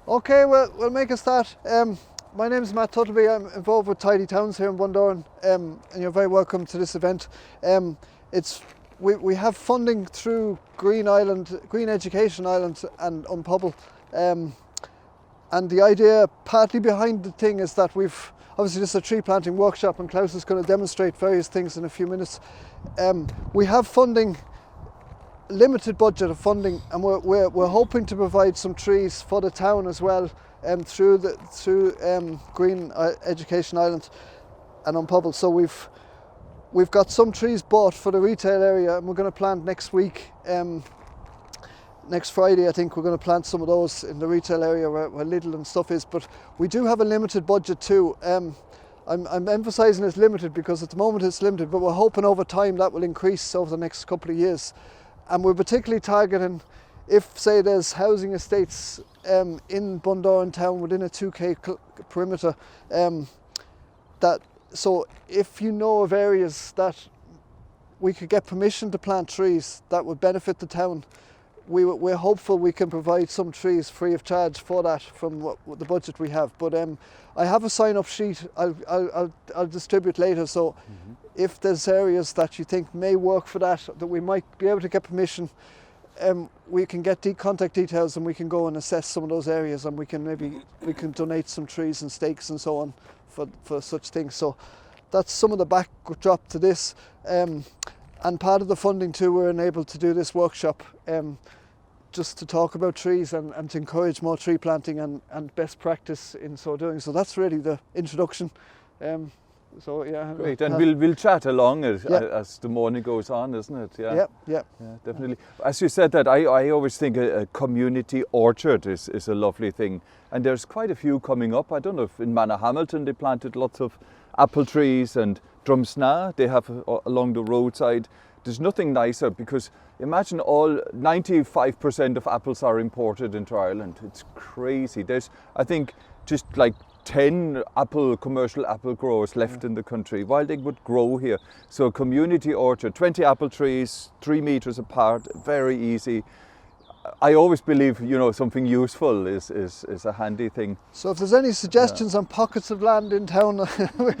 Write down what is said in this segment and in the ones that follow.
Okay, well, we'll make a start. My name is Matt Tuttleby. I'm involved with Tidy Towns here in Bundoran, and you're very welcome to this event. We have funding through Green Education Ireland and Pobal, and the idea partly behind the thing is that obviously this is a tree planting workshop, and Klaus is going to demonstrate various things in a few minutes. We have funding. Limited budget of funding, and we're hoping to provide some trees for the town as well, through Green Education Ireland and on Pobal. So we've got some trees bought for the retail area, and we're going to plant next week. Next Friday, I think we're going to plant some of those in the retail area where Lidl and stuff is. But we do have a limited budget too. I'm emphasising it's limited because at the moment it's limited, but we're hoping over time that will increase over the next couple of years. And we're particularly targeting if, say, there's housing estates in Bundoran town within a 2k perimeter. So if you know of areas that we could get permission to plant trees that would benefit the town, we're hopeful we can provide some trees free of charge for that from what the budget we have. But I have a sign-up sheet I'll distribute later. So if there's areas that you think may work for that we might be able to get permission, we can get contact details and we can go and assess some of those areas, and we can donate some trees and stakes and so on for such things. So that's some of the backdrop to this. And part of the funding too, we're enabled to do this workshop just to talk about trees and to encourage more tree planting and best practice in so doing. So that's really the introduction. So yeah. Great, and we'll chat along as the morning goes on, isn't it? Yeah, definitely. As you said that, I always think a community orchard is a lovely thing, and there's quite a few coming up. I don't know if in Hamilton they planted lots of apple trees, and Drumsna they have along the roadside. There's nothing nicer, because imagine all 95% of apples are imported into Ireland. It's crazy. There's, I think, just like 10 commercial apple growers left in the country, while they would grow here. So a community orchard, 20 apple trees, 3 meters apart, very easy. I always believe, something useful is a handy thing. So if there's any suggestions on pockets of land in town,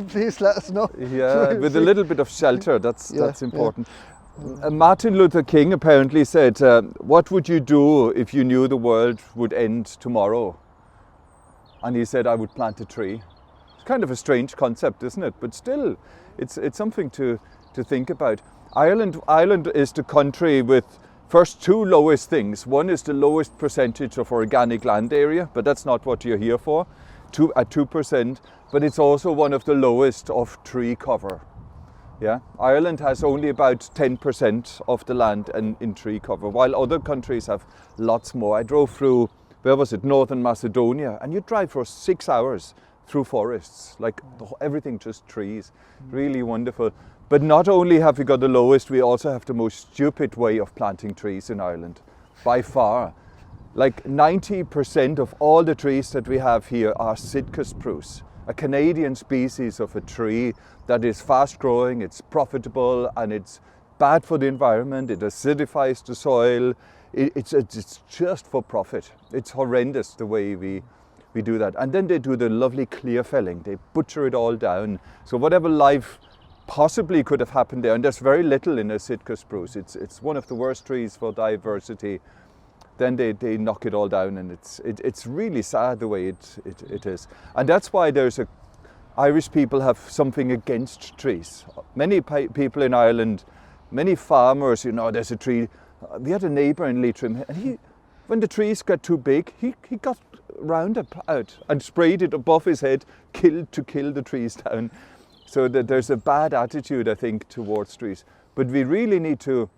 please let us know. Yeah, with a little bit of shelter, that's important. Martin Luther King apparently said, what would you do if you knew the world would end tomorrow? And he said, I would plant a tree. It's kind of a strange concept, isn't it? But still, it's something to think about. Ireland is the country with first two lowest things. One is the lowest percentage of organic land area, but that's not what you're here for, at 2%. But it's also one of the lowest of tree cover. Yeah, Ireland has only about 10% of the land in tree cover, while other countries have lots more. I drove through, Northern Macedonia, and you drive for 6 hours through forests, like everything just trees. Really wonderful. But not only have we got the lowest, we also have the most stupid way of planting trees in Ireland, by far. Like 90% of all the trees that we have here are Sitka spruce, a Canadian species of a tree that is fast growing, it's profitable, and it's bad for the environment, it acidifies the soil. It's just for profit. It's horrendous the way we do that. And then they do the lovely clear felling. They butcher it all down. So whatever life possibly could have happened there, and there's very little in a Sitka spruce. It's one of the worst trees for diversity. Then they knock it all down, and it's really sad the way it is. And that's why Irish people have something against trees. Many people in Ireland, many farmers, there's a tree. We had a neighbour in Leitrim, and when the trees got too big, he got Roundup out and sprayed it above his head, to kill the trees down. So there's a bad attitude, I think, towards trees. But we really need to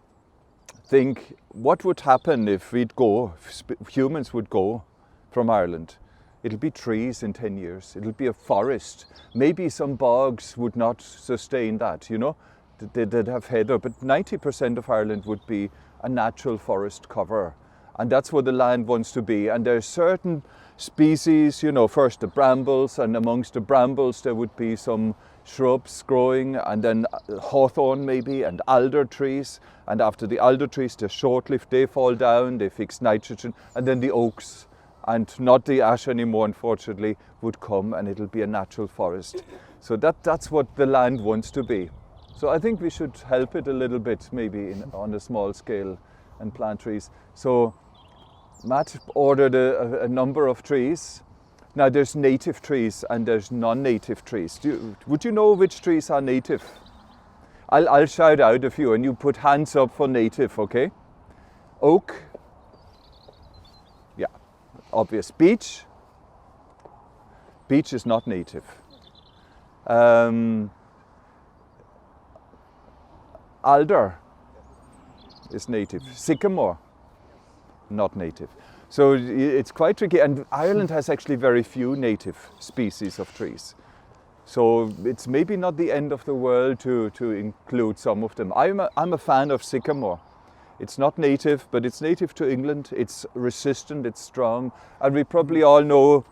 think what would happen if humans would go from Ireland. It'll be trees in 10 years. It'll be a forest. Maybe some bogs would not sustain that, They'd have heather, but 90% of Ireland would be a natural forest cover. And that's what the land wants to be. And there's certain species, first the brambles, and amongst the brambles there would be some shrubs growing, and then hawthorn maybe, and alder trees. And after the alder trees, they're short-lived, they fall down, they fix nitrogen, and then the oaks. and not the ash anymore, unfortunately, would come and it'll be a natural forest. So that's what the land wants to be. So I think we should help it a little bit, maybe on a small scale, and plant trees. So Matt ordered a number of trees. Now there's native trees and there's non-native trees. Would you know which trees are native? I'll shout out a few and you put hands up for native, okay? Oak. Yeah, obvious. Beech. Beech is not native. Alder is native. Sycamore, not native. So it's quite tricky, and Ireland has actually very few native species of trees. So it's maybe not the end of the world to include some of them. I'm a fan of sycamore. It's not native, but it's native to England. It's resistant, it's strong, and we probably all know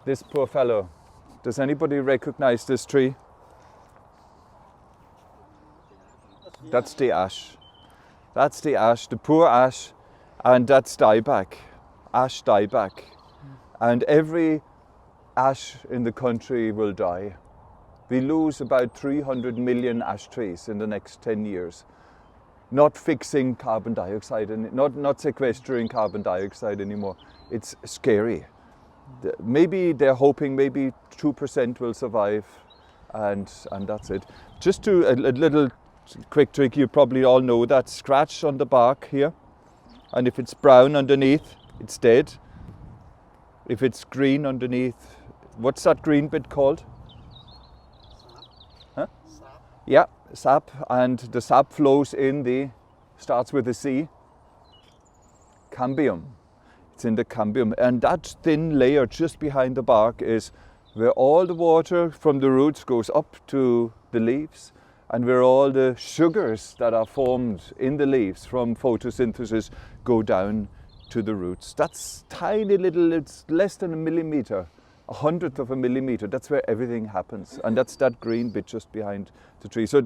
this poor fellow. Does anybody recognize this tree? That's the ash. That's the ash, the poor ash, and that's dieback, ash dieback. And every ash in the country will die. We lose about 300 million ash trees in the next 10 years. Not fixing carbon dioxide, and not sequestering carbon dioxide anymore. It's scary. Maybe they're hoping maybe 2% will survive, and that's it. Just to a little quick trick, you probably all know that scratch on the bark here, and if it's brown underneath, it's dead. If it's green underneath, what's that green bit called? Huh? Sap. Yeah, sap, and the sap flows in starts with a C, cambium. It's in the cambium, and that thin layer just behind the bark is where all the water from the roots goes up to the leaves, and where all the sugars that are formed in the leaves from photosynthesis go down to the roots. That's tiny little, it's less than a millimeter, 1/100th of a millimeter. That's where everything happens, and that's that green bit just behind the tree. So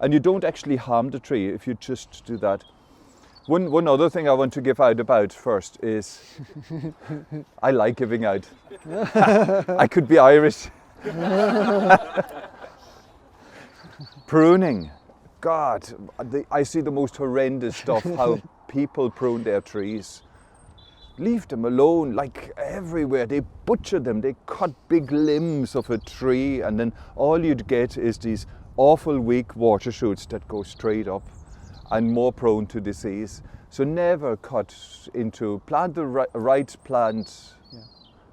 and you don't actually harm the tree if you just do that. One other thing I want to give out about first is, I like giving out. I could be Irish. Pruning. God, I see the most horrendous stuff, how people prune their trees. Leave them alone, like everywhere. They butcher them, they cut big limbs of a tree, and then all you'd get is these awful weak water shoots that go straight up and more prone to disease. So never cut into, plant the right plant, yeah,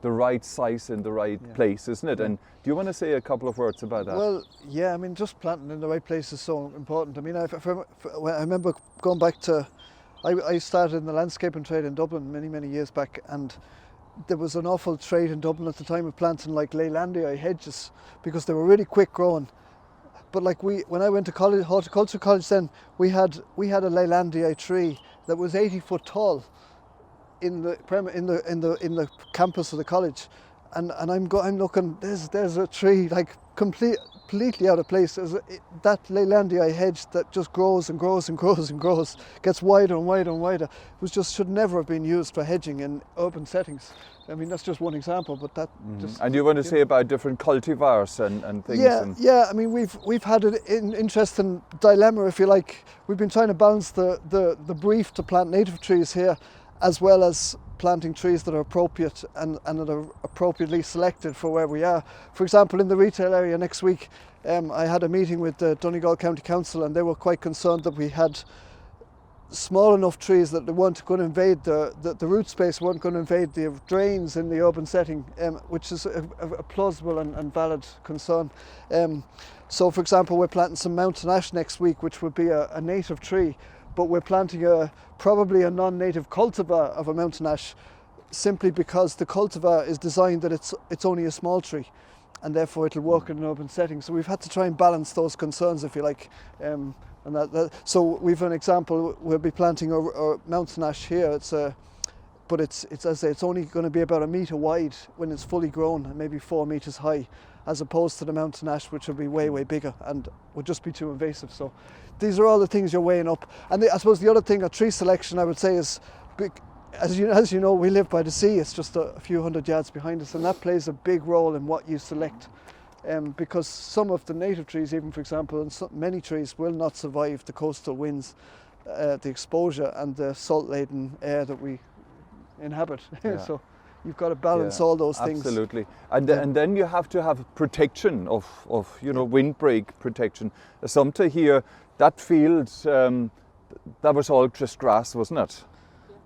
the right size in the right, yeah, place, isn't it? Yeah. And do you want to say a couple of words about that? Well, yeah, I mean, just planting in the right place is so important. I mean, I remember going back to, I started in the landscaping trade in Dublin many years back, and there was an awful trade in Dublin at the time of planting like Leylandii hedges, because they were really quick growing. But like when I went to college, horticulture college, then we had a Leylandii tree that was 80 foot tall in the campus of the college, and I'm looking. There's a tree like completely out of place. That Leylandii hedge that just grows and grows and grows and grows, gets wider and wider and wider. Should never have been used for hedging in urban settings. I mean, that's just one example, but that just. And you want to say about different cultivars and things? Yeah. I mean, we've had an interesting dilemma, if you like. We've been trying to balance the brief to plant native trees here, as well as planting trees that are appropriate and that are appropriately selected for where we are. For example, in the retail area next week, I had a meeting with the Donegal County Council, and they were quite concerned that we had small enough trees that they weren't going to invade the root space, weren't going to invade the drains in the urban setting, which is a plausible and valid concern. So for example, we're planting some mountain ash next week, which would be a native tree, but we're planting probably a non-native cultivar of a mountain ash, simply because the cultivar is designed that it's only a small tree, and therefore it'll work in an urban setting. So we've had to try and balance those concerns, if you like. So we've an example. We'll be planting a mountain ash here. But it's as I say, it's only going to be about 1 meter wide when it's fully grown, and maybe 4 meters high, as opposed to the mountain ash, which will be way bigger and would just be too invasive. So these are all the things you're weighing up. And I suppose the other thing, a tree selection, I would say, is as you know, we live by the sea. It's just a few hundred yards behind us, and that plays a big role in what you select. Because some of the native trees, even for example, and many trees will not survive the coastal winds, the exposure and the salt-laden air that we inhabit. Yeah. So you've got to balance all those things. Absolutely. And then you have to have protection of windbreak protection. Sumter here, that field, that was all just grass, wasn't it?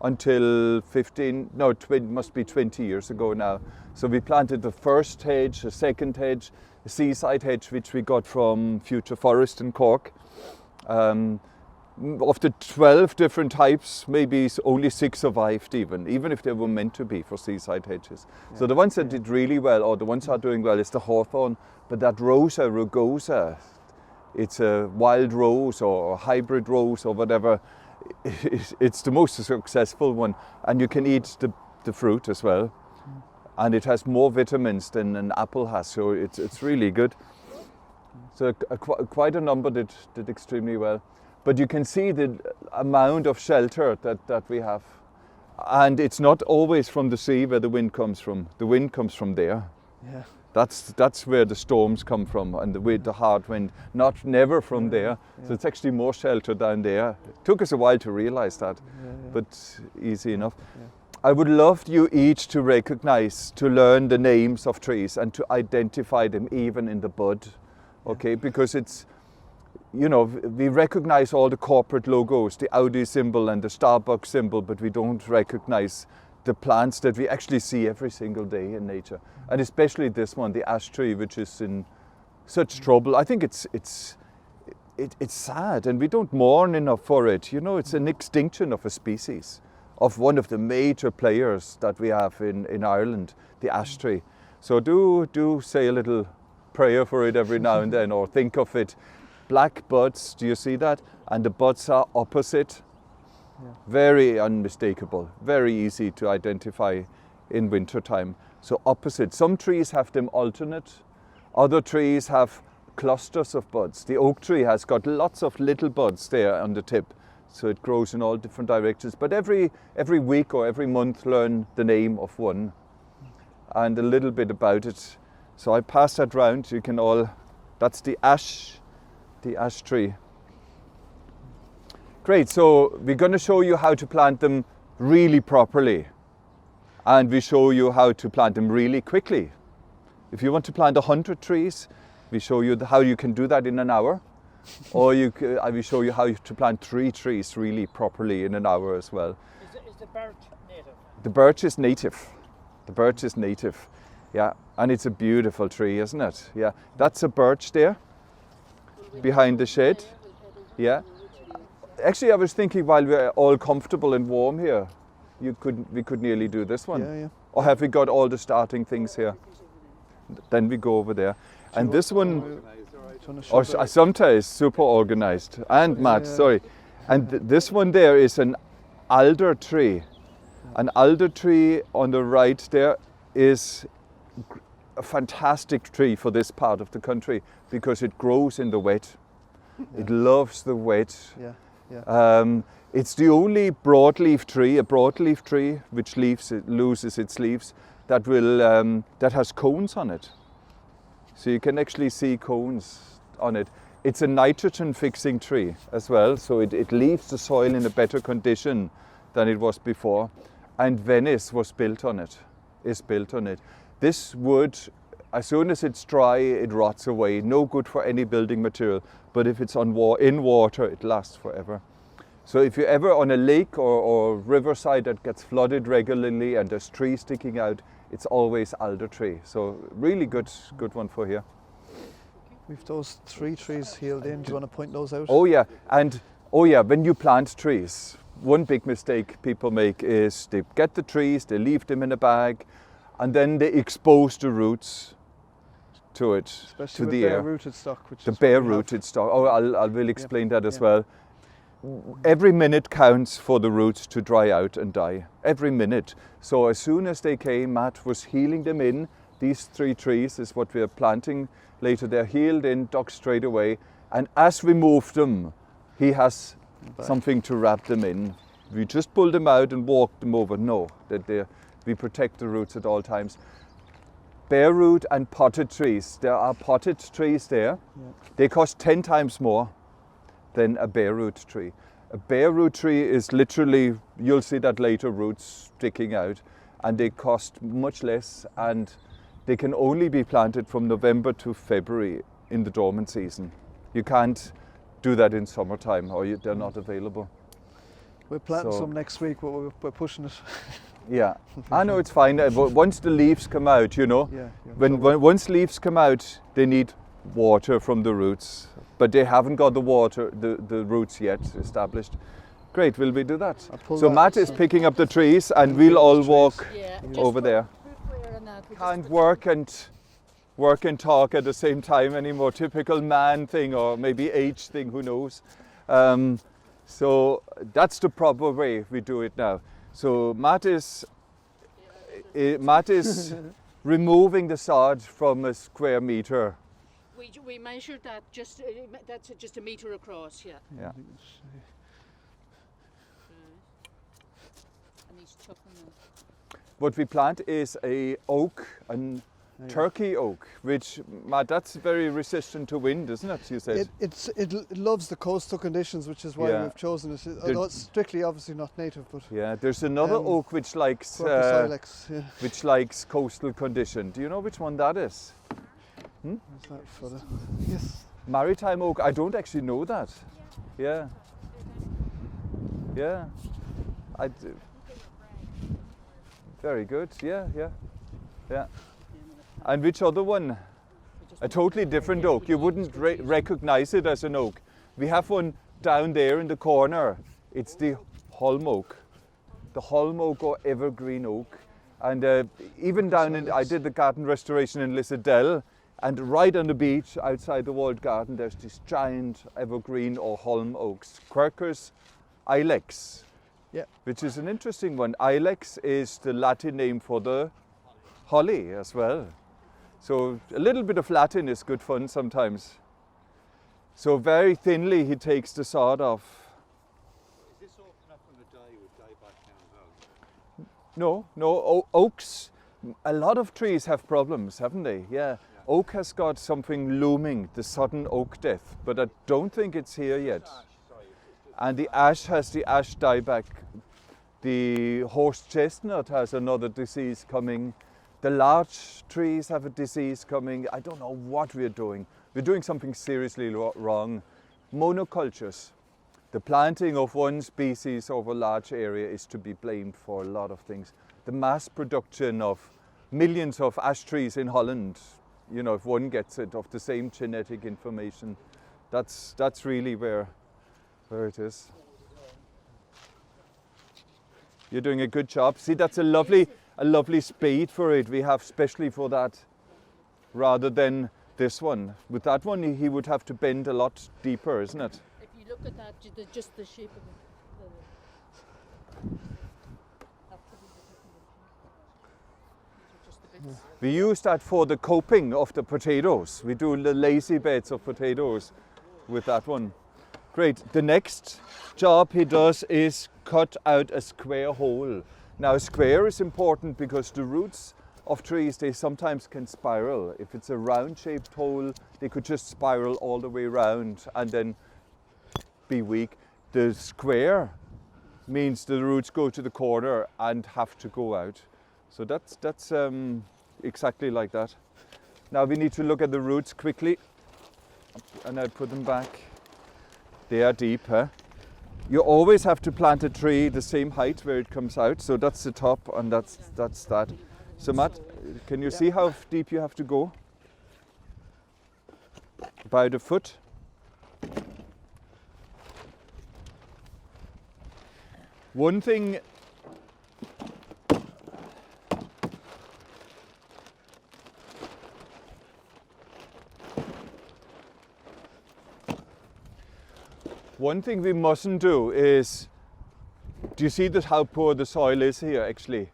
Until 20 years ago now. So we planted the first hedge, the second hedge, the seaside hedge, which we got from Future Forest in Cork. Of the 12 different types, maybe only 6 survived even if they were meant to be for seaside hedges. So the ones that did really well, or the ones that are doing well, is the hawthorn, but that Rosa rugosa, it's a wild rose or hybrid rose or whatever, it's the most successful one, and you can eat the fruit as well. And it has more vitamins than an apple has, so it's really good. So quite a number did extremely well. But you can see the amount of shelter that we have. And it's not always from the sea where the wind comes from. The wind comes from there. Yeah. That's where the storms come from, and the hard wind, never from there. Yeah. So it's actually more shelter down there. It took us a while to realize that, but easy enough. Yeah. I would love you each to recognize, to learn the names of trees and to identify them even in the bud, okay? Because it's, we recognize all the corporate logos, the Audi symbol and the Starbucks symbol, but we don't recognize the plants that we actually see every single day in nature. And especially this one, the ash tree, which is in such trouble. I think it's sad, and we don't mourn enough for it. It's an extinction of a species, of one of the major players that we have in Ireland, the ash tree. So do say a little prayer for it every now and then, or think of it. Black buds, do you see that? And the buds are opposite. Yeah. Very unmistakable, very easy to identify in winter time. So opposite. Some trees have them alternate. Other trees have clusters of buds. The oak tree has got lots of little buds there on the tip. So it grows in all different directions. But every week or every month learn the name of one and a little bit about it. So I pass that round. You can all, that's the ash tree. Great, so we're going to show you how to plant them really properly. And we show you how to plant them really quickly. If you want to plant 100 trees, we show you how you can do that in an hour. Or I will show you how to plant 3 trees really properly in an hour as well. Is the birch native? The birch is native. The birch is native, yeah. And it's a beautiful tree, isn't it? Yeah, that's a birch there, behind the shed, yeah. Actually, I was thinking while we're all comfortable and warm here, we could nearly do this one. Yeah. Or have we got all the starting things here? Then we go over there. And this one, Assumpta is super organized. And Matt, sorry. And this one there is an alder tree. An alder tree on the right there is a fantastic tree for this part of the country because it grows in the wet. Yeah. It loves the wet. Yeah. It's the only broadleaf tree which loses its leaves that has cones on it. So you can actually see cones on it. It's a nitrogen fixing tree as well, so it leaves the soil in a better condition than it was before. And Venice is built on it. This wood, as soon as it's dry, it rots away. No good for any building material, but if it's in water, it lasts forever. So if you're ever on a lake or riverside that gets flooded regularly and there's trees sticking out, it's always alder tree. So really good one for here. We've those 3 trees healed in. Do you want to point those out? Oh yeah, when you plant trees, one big mistake people make is they get the trees, they leave them in a bag, and then they expose the roots to it, especially to the air. Bare-rooted stock. The bare-rooted stock. Oh, I will explain that as well. Every minute counts for the roots to dry out and die. Every minute. So as soon as they came, Matt was healing them in. These 3 trees is what we are planting later. They're healed in, dug straight away. And as we move them, he has something to wrap them in. we just pull them out and walk them over. No, we protect the roots at all times. Bare root and potted trees. There are potted trees there. Yeah. They cost 10 times more than a bare root tree. A bare root tree is literally, you'll see that later, roots sticking out, and they cost much less, and they can only be planted from November to February in the dormant season. You can't do that in summertime, or they're not available. We're planting some next week, but we're pushing it. Yeah, I know it's fine. Once the leaves come out, you know, once leaves come out, they need water from the roots, but they haven't got the water, the roots yet established. Great, will we do that? So Matt is picking up the trees, and we'll all walk over there. Can't work and talk at the same time anymore. Typical man thing, or maybe age thing, who knows. So that's the proper way we do it now. So Matt is removing the sod from a square meter. We measured that that's just a meter across, yeah. Yeah. And he's chucking them. What we plant is a oak, a Turkey oak, which, Matt, that's very resistant to wind, isn't it? You said it loves the coastal conditions, which is why we've chosen it. Although it's strictly, obviously, not native, but there's another oak which likes which likes coastal condition. Do you know which one that is? Is that for the yes? Maritime Oak. I don't actually know that. Yeah. Very good. Yeah. And which other one? A totally different oak. You wouldn't recognize it as an oak. We have one down there in the corner. It's the holm oak. The holm oak or evergreen oak. And even down in, I did the garden restoration in Lissadell, and right on the beach outside the walled garden, there's this giant evergreen or holm oaks. Quercus ilex, which is an interesting one. Ilex is the Latin name for the holly as well. So a little bit of Latin is good fun sometimes. So very thinly he takes the sod off. Is this oak enough when the dye would die back down? No, oaks, a lot of trees have problems, haven't they? Yeah. Oak has got something looming, the sudden oak death, but I don't think it's here yet. And the ash has the ash dieback. The horse chestnut has another disease coming. The larch trees have a disease coming. I don't know what we're doing. We're doing something seriously wrong. Monocultures. The planting of one species over a large area is to be blamed for a lot of things. The mass production of millions of ash trees in Holland, you know, if one gets it, of the same genetic information, that's really where it is. You're doing a good job. See, that's a lovely spade for it. We have specially for that, rather than this one. With that one, he would have to bend a lot deeper, isn't it? If you look at that, just the shape of We use that for the coping of the potatoes. We do the lazy beds of potatoes with that one. Great. The next job he does is cut out a square hole. Now, a square is important because the roots of trees, they sometimes can spiral. If it's a round-shaped hole, they could just spiral all the way around and then be weak. The square means the roots go to the corner and have to go out. So that's exactly like that. Now we need to look at the roots quickly, and I put them back. They are deep, huh? You always have to plant a tree the same height where it comes out. So that's the top, and that's that. So Matt, can you see how deep you have to go? About a foot. One thing we mustn't do is, do you see how poor the soil is here actually?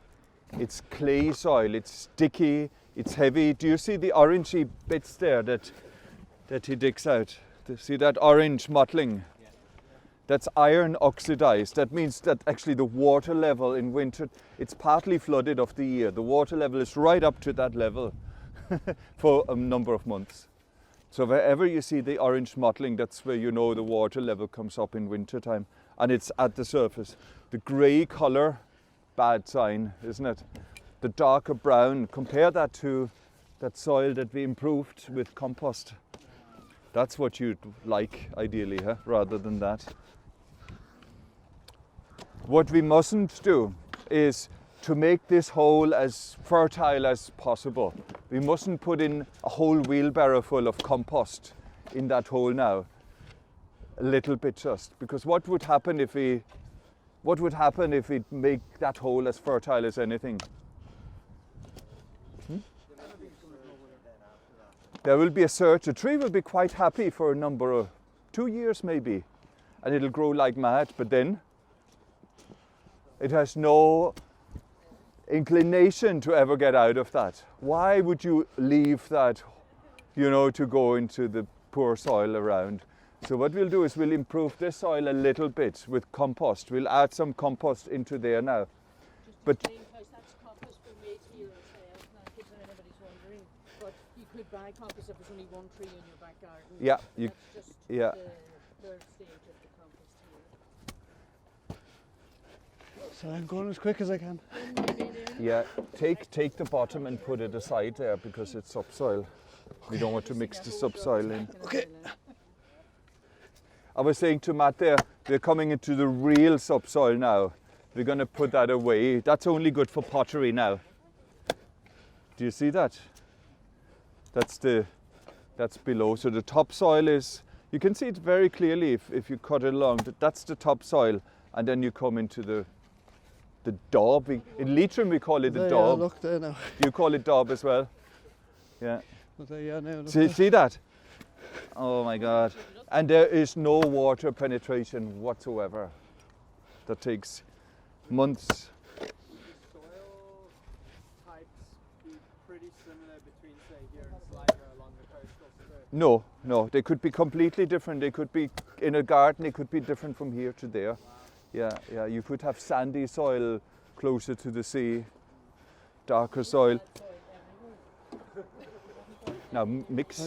It's clay soil, it's sticky, it's heavy. Do you see the orangey bits there that he digs out? Do you see that orange mottling? That's iron oxidized. That means that actually the water level in winter, it's partly flooded of the year. The water level is right up to that level for a number of months. So wherever you see the orange mottling, that's where you know the water level comes up in winter time, and it's at the surface. The grey color, bad sign, isn't it? The darker brown, compare that to that soil that we improved with compost. That's what you'd like, ideally, huh? Rather than that. What we mustn't do is to make this hole as fertile as possible. We mustn't put in a whole wheelbarrow full of compost in that hole now. A little bit just, because what would happen if we make that hole as fertile as anything? There will be a surge. The tree will be quite happy for a number of 2 years maybe, and it'll grow like mad, but then it has no inclination to ever get out of that. Why would you leave that, you know, to go into the poor soil around? So what we'll do is we'll improve this soil a little bit with compost. We'll add some compost into there now. But That's compost we made here ourselves, now in case anybody's wondering. But you could buy compost if there's only one tree in your back garden. yeah, That's just yeah. the third stage of the compost here. So I'm going as quick as I can. Yeah, take the bottom and put it aside there because it's subsoil. We don't want to mix the subsoil in. Okay. I was saying to Matt there, we're coming into the real subsoil now. We're going to put that away. That's only good for pottery now. Do you see that? That's below. So the topsoil is, you can see it very clearly if you cut it along. That's the topsoil, and then you come into the daub. In Leitrim we call it the There, daub. yeah, look there now. You call it daub as well? Yeah. Look there, yeah, now. Look See, there. see that? Oh my God. And there is no water penetration whatsoever. That takes months. Soil types be pretty similar between, say, here and Sligo along the coastal strip? No, they could be completely different. They could be in a garden, it could be different from here to there. Wow. Yeah, you could have sandy soil closer to the sea, darker soil. Now mix.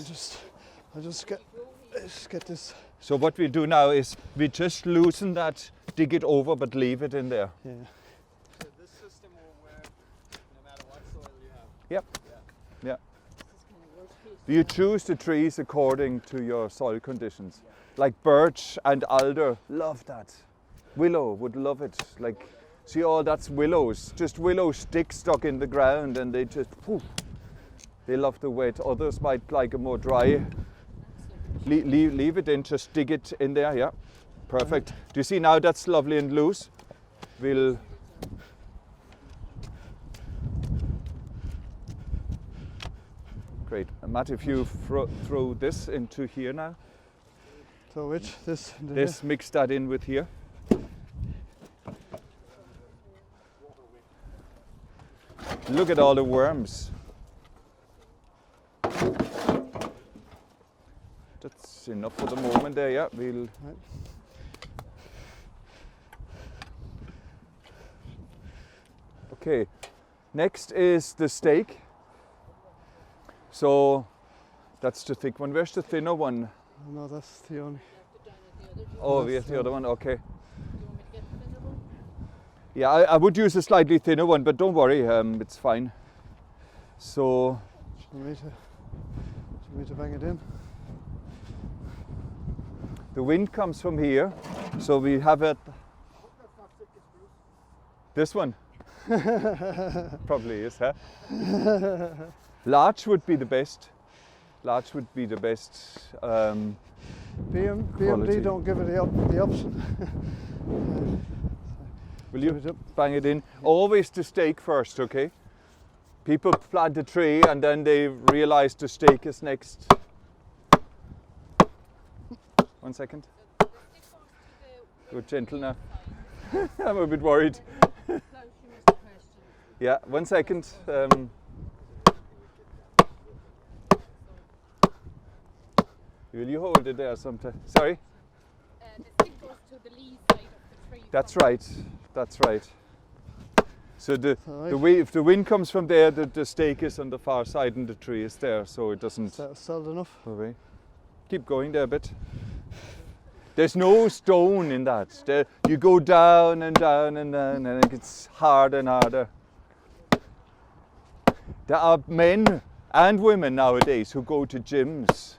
I'll just get this. So what we do now is we just loosen that, dig it over, but leave it in there. Yeah. So this system will work no matter what soil you have? Yep. Yeah. You choose the trees according to your soil conditions. Like birch and alder, love that. Willow would love it. Like, see, all that's willows. Just willow sticks stuck in the ground, and they just, poof, they love the wet. Others might like a more dry. Leave it in, just dig it in there, yeah. Perfect. Do you see now that's lovely and loose? We'll great. And Matt, if you throw this into here now. So which? This? into This, mix that in with here. Look at all the worms. That's enough for the moment there, yeah. We'll Right. Okay. Next is the stake. So that's the thick one. Where's the thinner one? Oh, no, that's the only. Oh, That's yes, the other one, okay. Do you want me to get the thinner one? Yeah, I would use a slightly thinner one, but don't worry, it's fine. So, Do you want me to bang it in? the wind comes from here, so we have it. This one? Probably is, huh? Large would be the best. Large would be the best. BMD Quality. don't give it the option. Will Give you it up. bang it in? Always the stake first, okay? People plant the tree and then they realize the stake is next. 1 second. Go gentle now. I'm a bit worried. Klaus, you missed the question. Yeah, 1 second. Will you hold it there sometime? Sorry? The stick goes to the lee side of the tree. That's from- right. That's right. So if the wind comes from there, the stake is on the far side and the tree is there, so it doesn't Solid enough. go away. Keep going there a bit. There's no stone in that. You go down and down and down, and it gets harder and harder. There are men and women nowadays who go to gyms.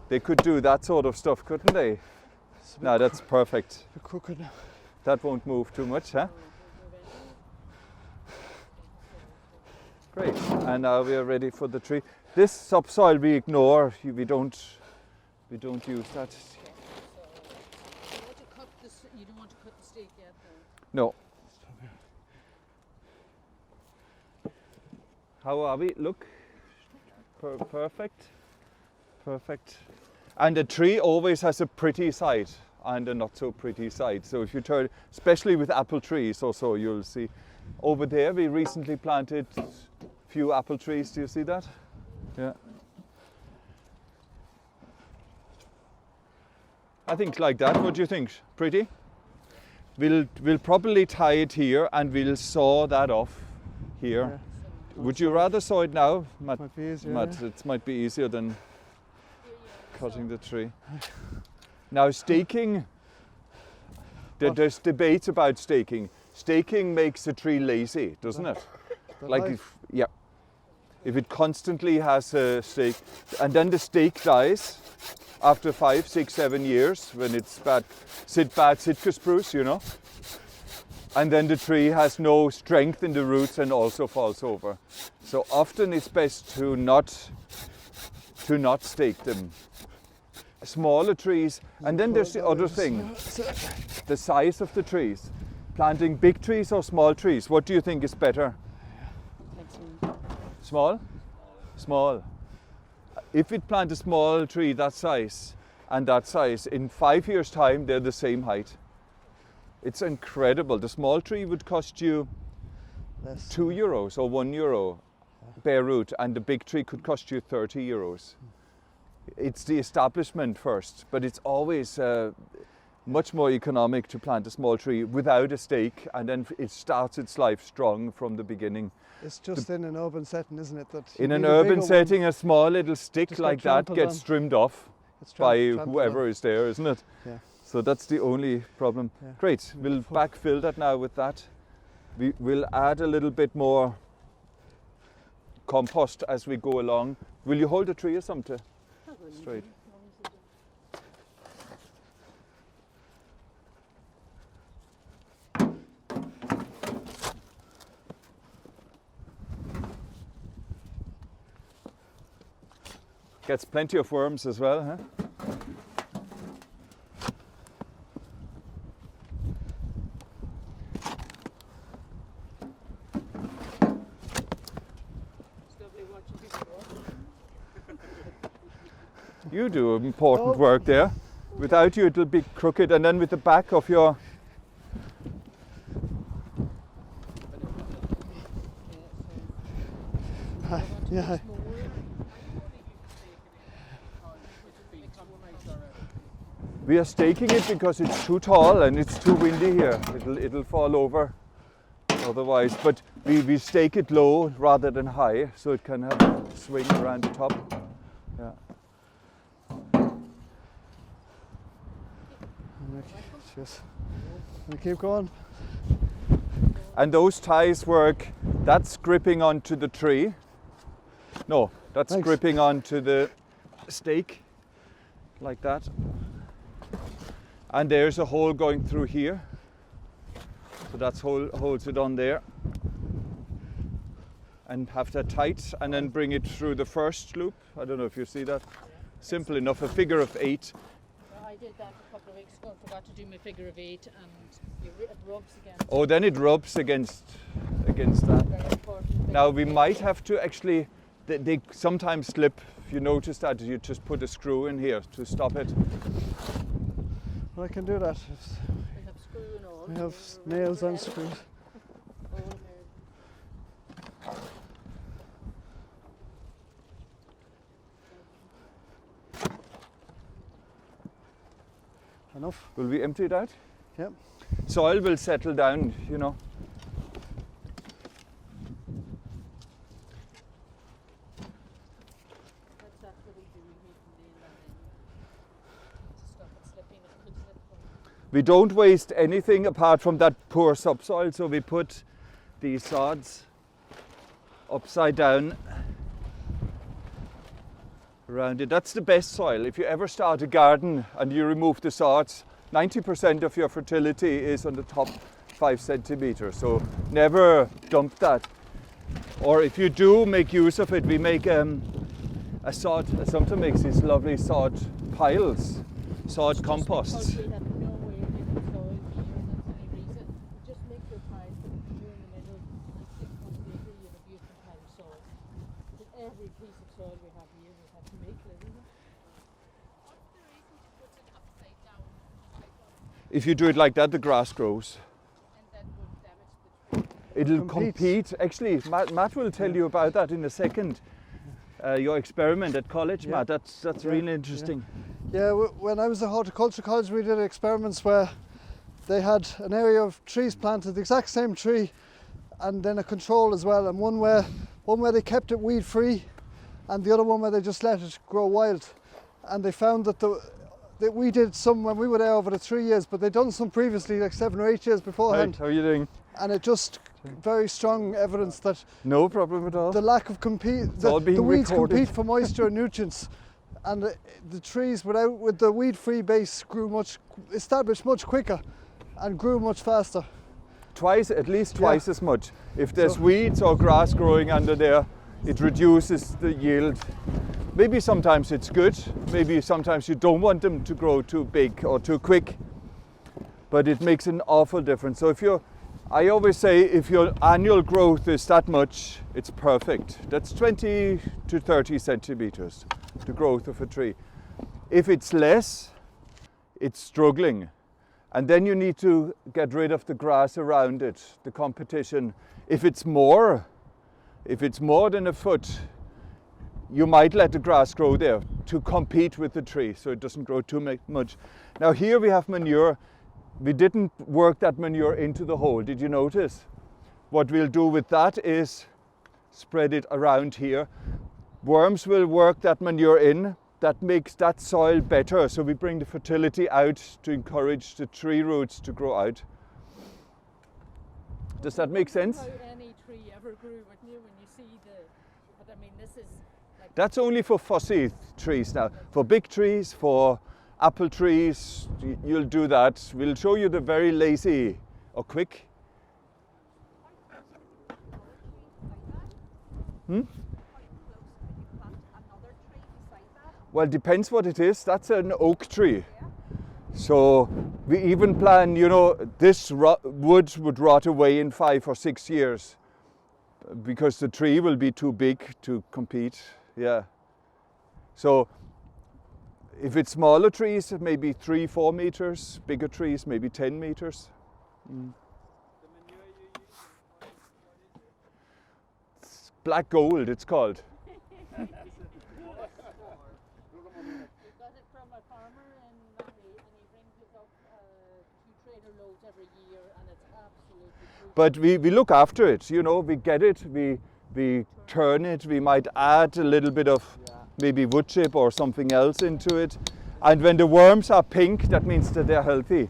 They could do that sort of stuff, couldn't they? No, that's perfect. A bit crooked now. That won't move too much, huh? Great. And now we are ready for the tree. This subsoil we ignore. We don't use that. You don't want to cut the stake yet, though. No. How are we? Look. Perfect. Perfect. And a tree always has a pretty side and a not so pretty side. So if you turn, especially with apple trees also, you'll see. Over there we recently planted a few apple trees. Do you see that? Yeah. I think like that. What do you think? Pretty? We'll probably tie it here and we'll saw that off here. Yeah. Would you rather saw it now, Matt? Might be easier. Matt, yeah. it might be easier than cutting the tree. Now staking, there's debates about staking. Staking makes a tree lazy, doesn't it? The Like life. if it constantly has a stake, and then the stake dies after 5, 6, 7 years when it's bad Sitka spruce, you know. And then the tree has no strength in the roots and also falls over. So often it's best to not stake them. Smaller trees, and then there's the other thing, the size of the trees. Planting big trees or small trees, what do you think is better? Small? Small. If we plant a small tree that size and that size, in 5 years' time they're the same height. It's incredible. The small tree would cost you Less. €2 or €1 bare root, and the big tree could cost you €30. It's the establishment first, but it's always much more economic to plant a small tree without a stake, and then it starts its life strong from the beginning. It's just in an urban setting, isn't it? That you In an need a urban bigger one. setting, a small little stick Just got like that trampled gets on. trimmed off It's by trampled whoever on. is there, isn't it? Yeah. So that's the only problem. Yeah. Great, we'll backfill that now with that. We'll add a little bit more compost as we go along. Will you hold the tree or something? Straight. Gets plenty of worms as well, huh? It's lovely watching people walk. You do important Oh. work there. Without you, it'll be crooked, and then with the back of your Yeah. we are staking it because it's too tall and it's too windy here. It'll fall over otherwise, but we stake it low rather than high, so it can have a swing around the top. Yeah. Cheers. We keep going. And those ties work. That's gripping onto the tree. No, that's Thanks. gripping onto the stake, like that. And there's a hole going through here. So that's holds it on there. And have that tight, and then bring it through the first loop. I don't know if you see that. Simple enough, a figure of 8. I did that a couple of weeks ago. Forgot to do my figure of 8, and it rubs again. Oh, then it rubs against that. Very important. Now we might have to actually, they sometimes slip. If you notice that, you just put a screw in here to stop it. Well, I can do that. We have screw and all. We have nails and screws. All here. enough. Will we empty it out? Yep. Soil will settle down, you know. That's what we do. We make the nail and then to stop it slipping. It could slip from. We don't waste anything apart from that poor subsoil, so we put these sods upside down around it. That's the best soil. If you ever start a garden and you remove the sods, 90% of your fertility is on the top 5 centimeters. So never dump that. Or if you do make use of it, we make a sod. Sometimes makes these lovely sod piles, sod composts. Because we have no way of getting soil here, that's any reason. Just make your piles here in the middle, and 6 months later you have a beautiful pile of soil. With every piece of soil we have here, we have to make it, isn't it? What's the reason to put it upside down? If you do it like that, the grass grows. And that would damage the tree. It'll Compete. compete. Actually, Matt will tell you about that in a second. Your experiment at college, Yeah. Matt, that's Yeah, really interesting. Yeah, when I was at horticulture college, we did experiments where they had an area of trees planted, the exact same tree, and then a control as well, and one where they kept it weed free, and the other one where they just let it grow wild. And they found that that we did some when we were there over the 3 years, but they'd done some previously, like 7 or 8 years Hi, beforehand, how are you doing? and it just very strong evidence that No problem at all. the lack of all being the weeds recorded. compete for moisture and nutrients, and the trees with the weed-free base established much quicker, and grew much faster. At least twice as much. If there's So- weeds or grass growing under there, it reduces the yield. Maybe sometimes it's good, maybe sometimes you don't want them to grow too big or too quick, but it makes an awful difference. So I always say if your annual growth is that much, it's perfect. That's 20 to 30 centimeters, the growth of a tree. If it's less, it's struggling. And then you need to get rid of the grass around it, the competition. If it's more than a foot, you might let the grass grow there to compete with the tree so it doesn't grow too much. Now here we have manure. We didn't work that manure into the hole. Did you notice? What we'll do with that is spread it around here. Worms will work that manure in. That makes that soil better. So we bring the fertility out to encourage the tree roots to grow out. Does that make sense? How any tree ever grew, wouldn't you, when you see but I mean, this is like. That's only for fussy trees now. For big trees, for apple trees, you'll do that. We'll show you the very lazy or quick. Well, depends what it is. That's an oak tree. So we even plan, this wood would rot away in 5 or 6 years because the tree will be too big to compete. Yeah. So if it's smaller trees, maybe 3-4 meters. Bigger trees, maybe 10 meters. The manure you use, what is it? It's black gold, it's called. We got it from a farmer in Marie, and he brings it up 2 trailer loads every year, and it's absolutely beautiful. But we look after it, we get it, we turn it, we might add a little bit of maybe wood chip or something else into it. And when the worms are pink, that means that they're healthy.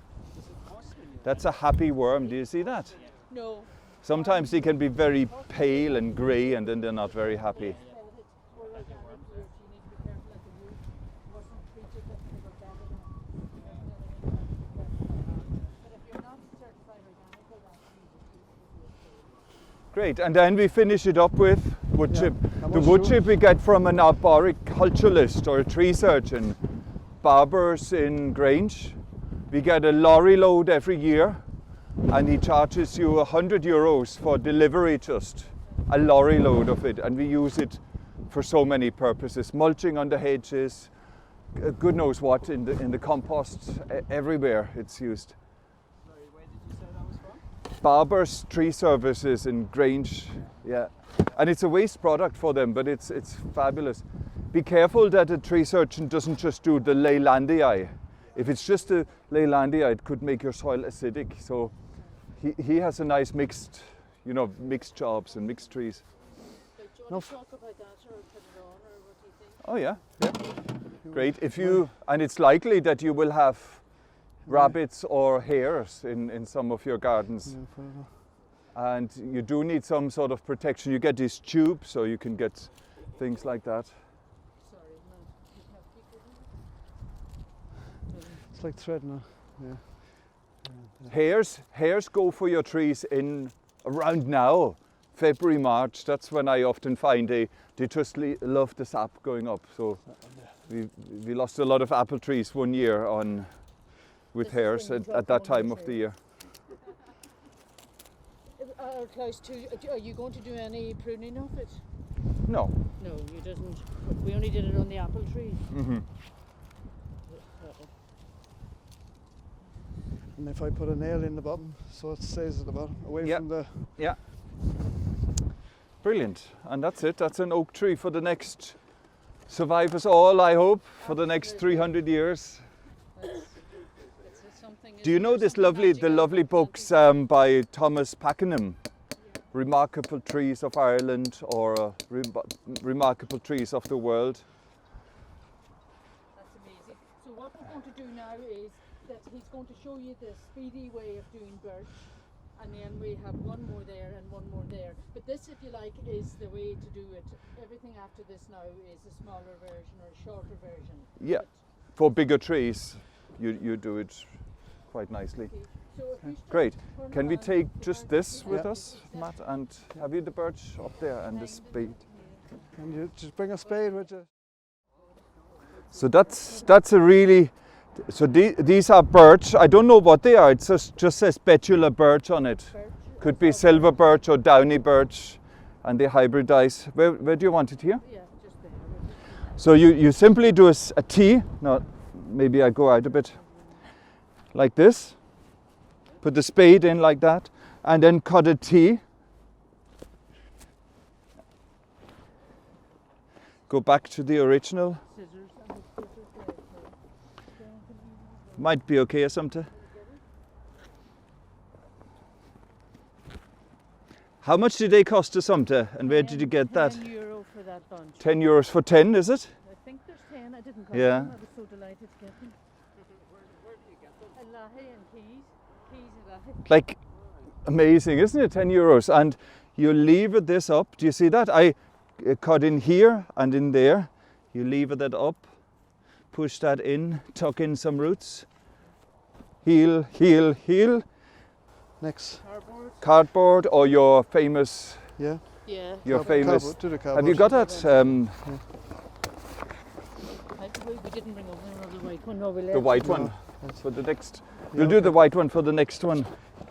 That's a happy worm, do you see that? No. Sometimes they can be very pale and grey and then they're not very happy. For organic here, so you need to be careful that the root mustn't treat it with organic. But if you're not certified organic, well, that's Great, and then we finish it up with wood chip. How The much wood do- chip we get from an arboriculturalist or a tree surgeon, Barber's in Grange. We get a lorry load every year and he charges you €100 for delivery, just a lorry load of it, and we use it for so many purposes. Mulching on the hedges, good knows what in the compost, everywhere it's used. Sorry, where did you say that was from? Barber's Tree Services in Grange, yeah. And it's a waste product for them, but it's fabulous. Be careful that a tree surgeon doesn't just do the Leylandii. If it's just a Leylandia, it could make your soil acidic. So he has a nice mixed, mixed jobs and mixed trees. So do you want to talk about that or put it on, or what do you think? Oh yeah. Great. And it's likely that you will have rabbits or hares in some of your gardens. And you do need some sort of protection. You get these tubes, so you can get things like that. Sorry, no. You have people here? It's like thread now. Yeah. Hares go for your trees in around now, February, March. That's when I often find they just love the sap going up. So we lost a lot of apple trees one year with hares at that time of the year. Klaus, are you going to do any pruning of it? No. No, you didn't. We only did it on the apple trees. Mm-hmm. And if I put a nail in the bottom, so it stays at the bottom, away from the... Yeah. Brilliant. And that's it. That's an oak tree for the next, survive us all, I hope, for the next 300 years. Do you know the lovely books by Thomas Pakenham? Remarkable Trees of Ireland or Remarkable Trees of the World. That's amazing. So what we're going to do now is that he's going to show you the speedy way of doing birch, and then we have one more there and one more there. But this, if you like, is the way to do it. Everything after this now is a smaller version or a shorter version. Yeah, for bigger trees you do it quite nicely. Okay. So if you Great. turn Can we around take the just birch this and with the- us, Matt? And have you the birch up there and the spade? And you just bring a spade with you. So that's a really, so these are birch. I don't know what they are. It just says Betula birch on it. birch. Could be silver birch or downy birch, and they hybridize. Where do you want it here? Yeah, just there. So you simply do a T. No, maybe I go out a bit. Like this. Put the spade in like that, and then cut a T. Go back to the original. Scissors and the scissors there. Might be okay or something. How much did they cost us, something? And where did you get that? €10 for that bunch. €10 for 10, is it? I think there's 10. I didn't cut Yeah. them. I was so delighted to get them. Where do you get them? In Lahi and Keys. Keys in Lahi. Like, amazing, isn't it? €10. And you lever this up. Do you see that? I cut in here and in there. You lever that up, push that in, tuck in some roots. Heel, heel, heel. Next. Cardboard or your famous, Yeah. Yeah. your Cardboard, famous. cardboard, do the Have cardboard. you got that? We didn't bring over another white one. No, we left The white it. one No. for the next. Yeah, We'll do the white one for the next one.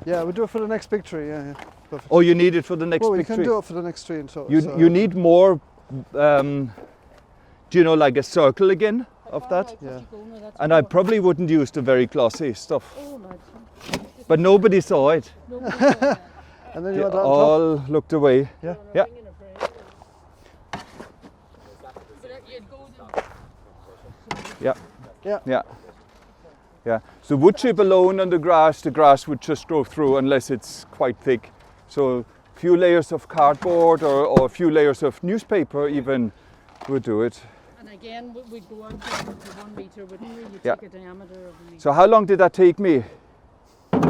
Yeah, we'll do it for the next big tree. Yeah. Perfect. Oh, you need it for the next Well, we big can tree. do it for the next tree. And so, You need more. Do you know, like a circle again of Oh, that? right, Yeah. what you go, no, that's And I good. probably wouldn't use the very glossy stuff. Oh, nice. But nobody saw it. No, we don't, And then They you want that on all looked away. Yeah. Yeah. ring and a braid. But you'd go then. Yeah. Yeah. Yeah. Yeah. So wood chip alone on the grass would just grow through unless it's quite thick. So a few layers of cardboard or a few layers of newspaper even would do it. And again, we'd go out to 1 metre, wouldn't we? You'd Yeah. take a diameter of a metre. So how long did that take me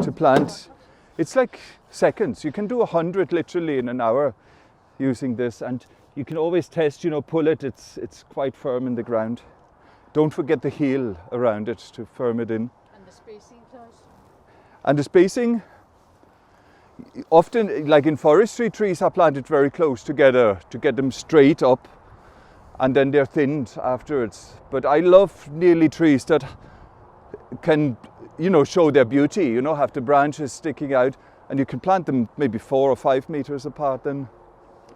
to plant? It's like seconds. You can do 100 literally in an hour using this, and you can always test, pull it. It's quite firm in the ground. Don't forget the heel around it to firm it in. And the spacing, Klaus? And the spacing, often, like in forestry, trees are planted very close together to get them straight up, and then they're thinned afterwards. But I love nearly trees that can, show their beauty, have the branches sticking out, and you can plant them maybe 4 or 5 meters apart, then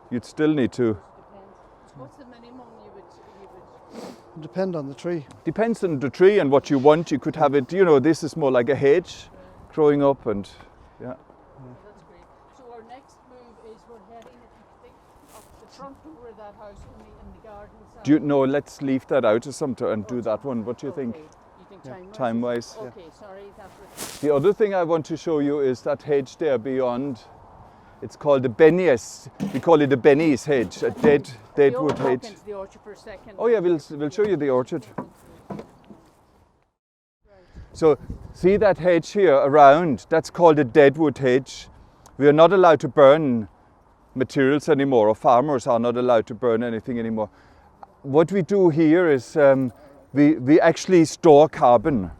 you'd still need to. Depends. What's the minimum you would Depend on the tree. Depends on the tree and what you want. You could have it, this is more like a hedge growing up, and yeah. That's great. So our next move is we're heading, I think, up the front door of that house in the garden side. Let's leave that out or something and do that one. What do you think? Okay. You think time-wise? time-wise. Okay, sorry, that was... The other thing I want to show you is that hedge there beyond. It's called the Bennies. We call it the Bennies hedge, a deadwood We'll hedge. walk into the orchard for a second. Oh yeah, we'll show you the orchard. So see that hedge here around? That's called a deadwood hedge. We are not allowed to burn materials anymore, or farmers are not allowed to burn anything anymore. What we do here is we actually store carbon.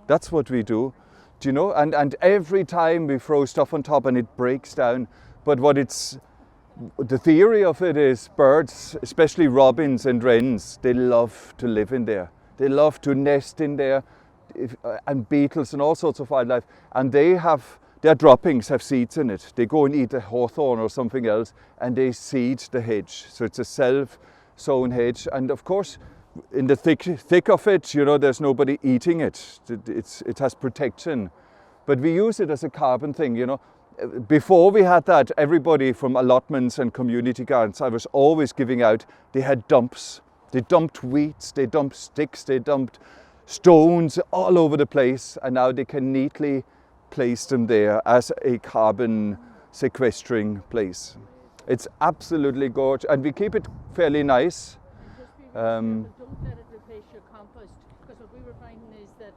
That's what we do. Do you know? And every time we throw stuff on top and it breaks down. But the theory of it is birds, especially robins and wrens, they love to live in there. They love to nest in there, and beetles and all sorts of wildlife. And their droppings have seeds in it. They go and eat a hawthorn or something else, and they seed the hedge. So it's a self-sown hedge. And of course, in the thick of it, you know, there's nobody eating it. It has protection. But we use it as a carbon thing, you know. Before we had that, everybody from allotments and community gardens, I was always giving out, they had dumps. They dumped weeds, they dumped sticks, they dumped stones all over the place, and now they can neatly place them there as a carbon sequestering place. It's absolutely gorgeous, and we keep it fairly nice. Don't let it replace your compost, because what we were finding is that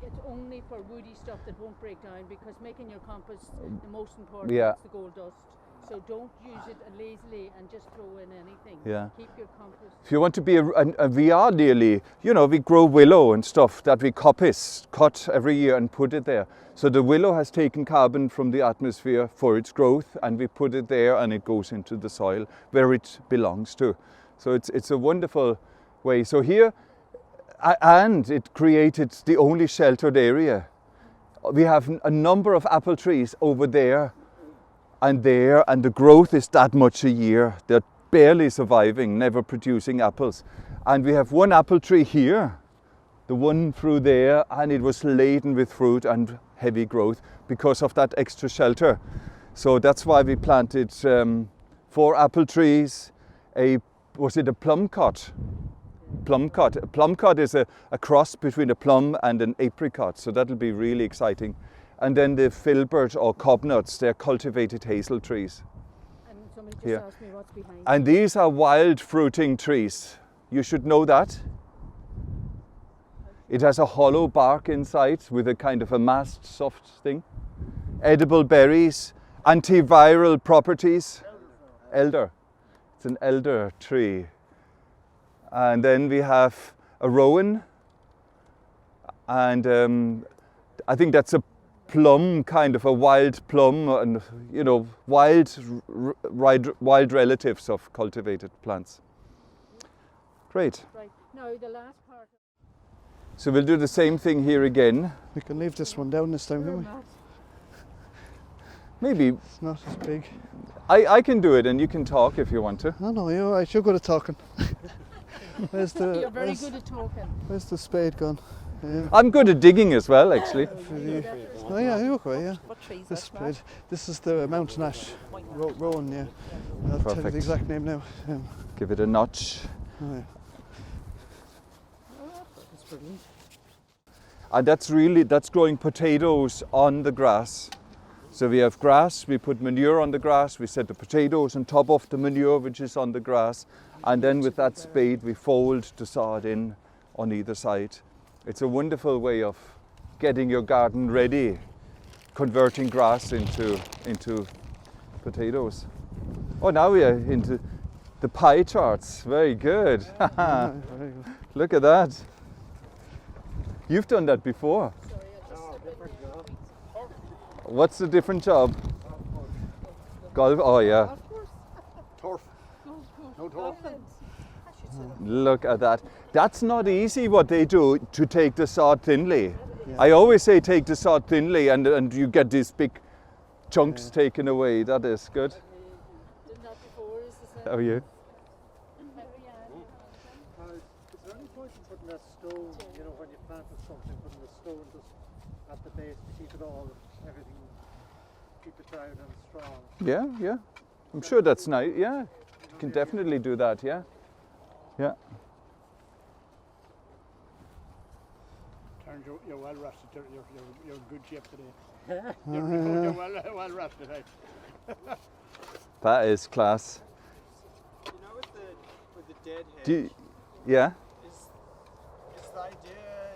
it's only for woody stuff that won't break down, because making your compost the most important is the gold dust. So don't use it lazily and just throw in anything. Yeah. Keep your compost. If you want to be we are nearly, you know, we grow willow and stuff that we cut every year and put it there. So the willow has taken carbon from the atmosphere for its growth, and we put it there and it goes into the soil where it belongs to. So it's a wonderful way. So here, and it created the only sheltered area. We have a number of apple trees over there, and the growth is that much a year. They're barely surviving, never producing apples. And we have one apple tree here, the one through there, and it was laden with fruit and heavy growth because of that extra shelter. So that's why we planted 4 apple trees, was it a plum cod? Plum cod. A plum cod is a cross between a plum and an apricot, so that'll be really exciting. And then the filbert or cobnuts, they're cultivated hazel trees. And somebody just asked me what's behind. And these are wild fruiting trees. You should know that. It has a hollow bark inside with a kind of a masked soft thing. Edible berries, antiviral properties. Elder. It's an elder tree. And then we have a rowan. And I think that's a plum, kind of a wild plum, and you know, wild relatives of cultivated plants. Great. Right, now the last part. So we'll do the same thing here again. We can leave this one down this time, can we? Maybe. It's not as big. I can do it and you can talk if you want to. No, you're alright, you're good at talking. You're very good at talking. Where's the spade gone? I'm good at digging as well, actually. Oh yeah, you're okay, yeah. What trees This are spade. This is the mountain ash. Rowan, yeah. I'll tell you Perfect. the exact name now. Give it a notch. Oh, yeah. That's brilliant. And that's growing potatoes on the grass. So we have grass, we put manure on the grass, we set the potatoes on top of the manure which is on the grass, and then with that spade we fold the sod in on either side. It's a wonderful way of getting your garden ready, converting grass into potatoes. Oh, now we are into the pie charts. Very good. Very good. Look at that. You've done that before. Sorry, I just What's the different job? Golf? Oh yeah. Of course. Turf. No turf. Look at that. That's not easy what they do to take the sod thinly. I always say take the sod thinly and you get these big chunks taken away. That is good. Did that before, is the same. How are you? Is there any point in putting a stone, you know, when you planted something, putting a stone just at the base to keep it all, everything, keep it round and strong? Yeah. I'm sure that's nice. Yeah, you can definitely do that. Yeah. Turns you're well rested. You're in good shape today. You're well rested. Eh? That is class. You know, with the dead hedge, Do you, yeah? is the idea,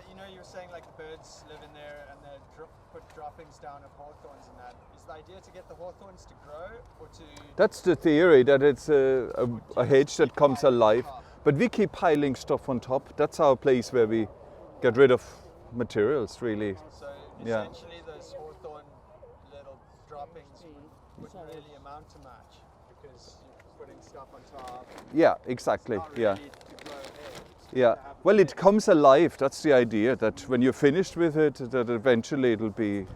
you know, you were saying like the birds live in there and they put droppings down of hawthorns and that. Is the idea to get the hawthorns to grow or to... That's the theory, that it's a hedge that comes alive. But we keep piling stuff on top. That's our place where we get rid of materials, really. So Yeah. essentially those hawthorn little droppings wouldn't really amount to much because you're putting stuff on top. Yeah, exactly. Not Yeah. really to grow ahead. Yeah. Well, it comes alive. That's the idea, that when you're finished with it, that eventually it'll be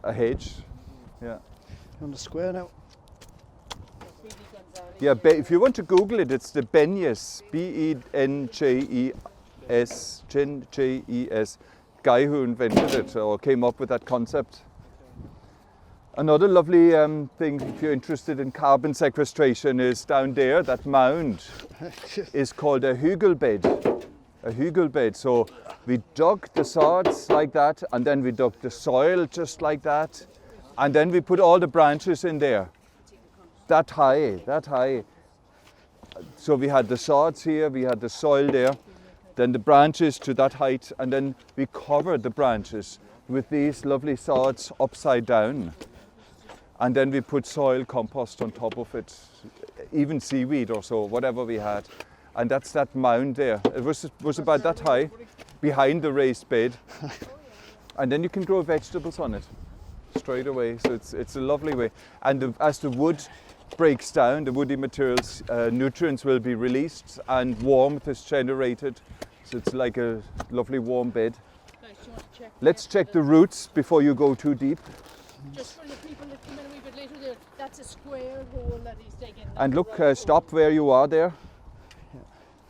a hedge. Yeah. On the square now. Yeah, if you want to Google it, it's the Benjes, Benjes, guy who invented it or came up with that concept. Another lovely thing, if you're interested in carbon sequestration, is down there. That mound is called a hugelbed. A hugelbed. So we dug the sods like that, and then we dug the soil just like that, and then we put all the branches in there. That high, that high. So we had the sods here, we had the soil there, then the branches to that height, and then we covered the branches with these lovely sods upside down. And then we put soil compost on top of it, even seaweed or so, whatever we had. And that's that mound there. It was about that high, behind the raised bed. And then you can grow vegetables on it straight away. So it's a lovely way. And as the wood breaks down, the woody materials, nutrients will be released and warmth is generated. So it's like a lovely warm bed. Let's check the roots before you go too deep. Just for the people that come in a wee bit later, that's a square hole that he's digging. And look, stop where you are there.